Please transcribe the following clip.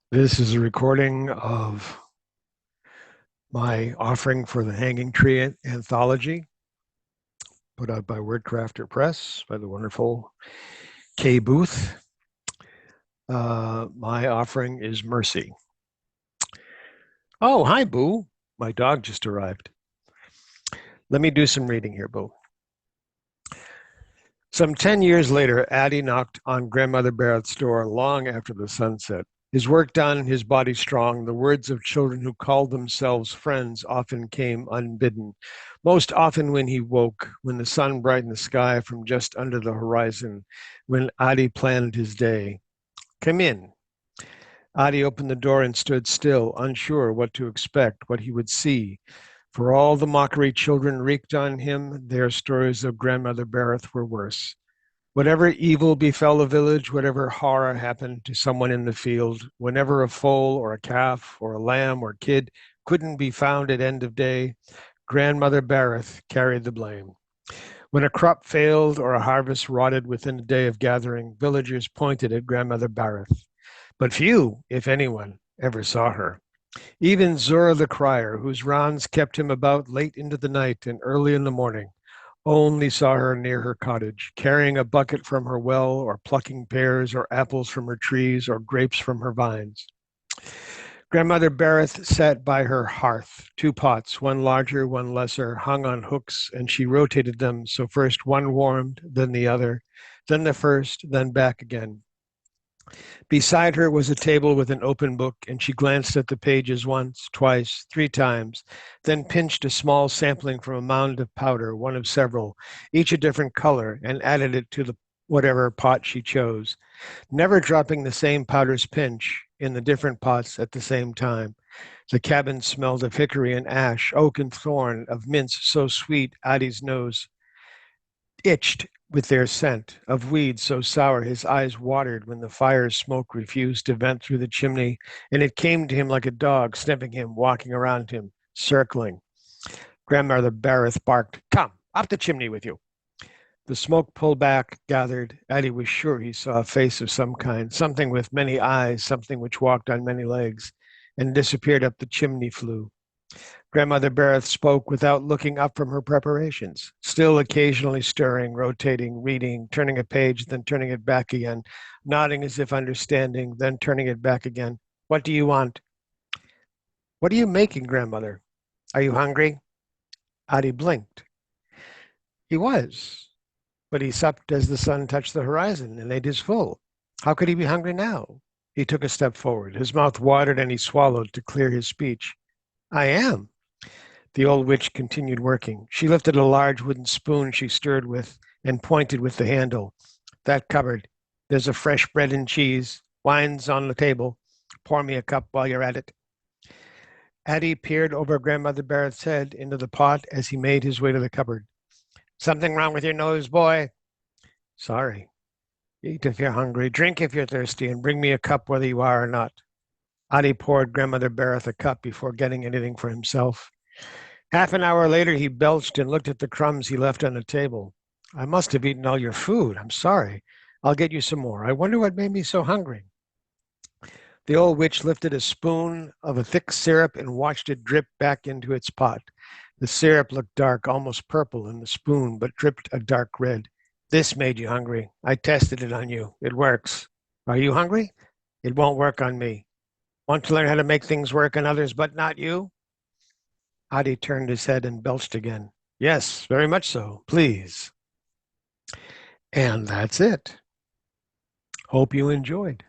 This is a recording of my offering for the Hanging Tree Anthology, put out by WordCrafter Press by the wonderful Kay Booth. My offering is Mercy. Oh, hi, Boo. My dog just arrived. Let me do some reading here, Boo. Some 10 years later, Addie knocked on Grandmother Barrett's door long after the sun set. His work done, his body strong, the words of children who called themselves friends often came unbidden. Most often when he woke, when the sun brightened the sky from just under the horizon, when Adi planned his day. Come in. Adi opened the door and stood still, unsure what to expect, what he would see. For all the mockery children wreaked on him, their stories of Grandmother Barrett were worse. Whatever evil befell the village, whatever horror happened to someone in the field, whenever a foal or a calf or a lamb or kid couldn't be found at end of day, Grandmother Barrett carried the blame. When a crop failed or a harvest rotted within a day of gathering, villagers pointed at Grandmother Barrett. But few, if anyone, ever saw her. Even Zora the crier, whose rounds kept him about late into the night and early in the morning, only saw her near her cottage, carrying a bucket from her well, or plucking pears or apples from her trees, or grapes from her vines. Grandmother Barrett sat by her hearth, two pots, one larger, one lesser, hung on hooks, and she rotated them so first one warmed, then the other, then the first, then back again. Beside her was a table with an open book, and she glanced at the pages once, twice, three times, then pinched a small sampling from a mound of powder, one of several, each a different color, and added it to the whatever pot she chose, never dropping the same powder's pinch in the different pots at the same time. The cabin smelled of hickory and ash, oak and thorn, of mints so sweet Addie's nose itched with their scent, of weeds so sour his eyes watered when the fire's smoke refused to vent through the chimney, and it came to him like a dog sniffing him, walking around him, circling. Grandmother Barrett barked, "Come, up the chimney with you." The smoke pulled back, gathered. Addie was sure he saw a face of some kind, something with many eyes, something which walked on many legs, and disappeared up the chimney flue. Grandmother Barrett spoke without looking up from her preparations, still occasionally stirring, rotating, reading, turning a page, then turning it back again, nodding as if understanding, then turning it back again. "What do you want?" "What are you making, Grandmother? Are you hungry?" Addie blinked. He was, but he supped as the sun touched the horizon and ate his full. How could he be hungry now? He took a step forward. His mouth watered and he swallowed to clear his speech. "I am." The old witch continued working. She lifted a large wooden spoon she stirred with and pointed with the handle. "That cupboard. There's a fresh bread and cheese. Wine's on the table. Pour me a cup while you're at it." Addie peered over Grandmother Barrett's head into the pot as he made his way to the cupboard. "Something wrong with your nose, boy?" "Sorry." "Eat if you're hungry, drink if you're thirsty, and bring me a cup whether you are or not." Addie poured Grandmother Barrett a cup before getting anything for himself. Half an hour later, he belched and looked at the crumbs he left on the table. "I must have eaten all your food. I'm sorry. I'll get you some more. I wonder what made me so hungry." The old witch lifted a spoon of a thick syrup and watched it drip back into its pot. The syrup looked dark, almost purple in the spoon, but dripped a dark red. "This made you hungry. I tested it on you. It works. Are you hungry?" "It won't work on me." "Want to learn how to make things work on others, but not you?" Adi turned his head and belched again. "Yes, very much so. Please." And that's it. Hope you enjoyed.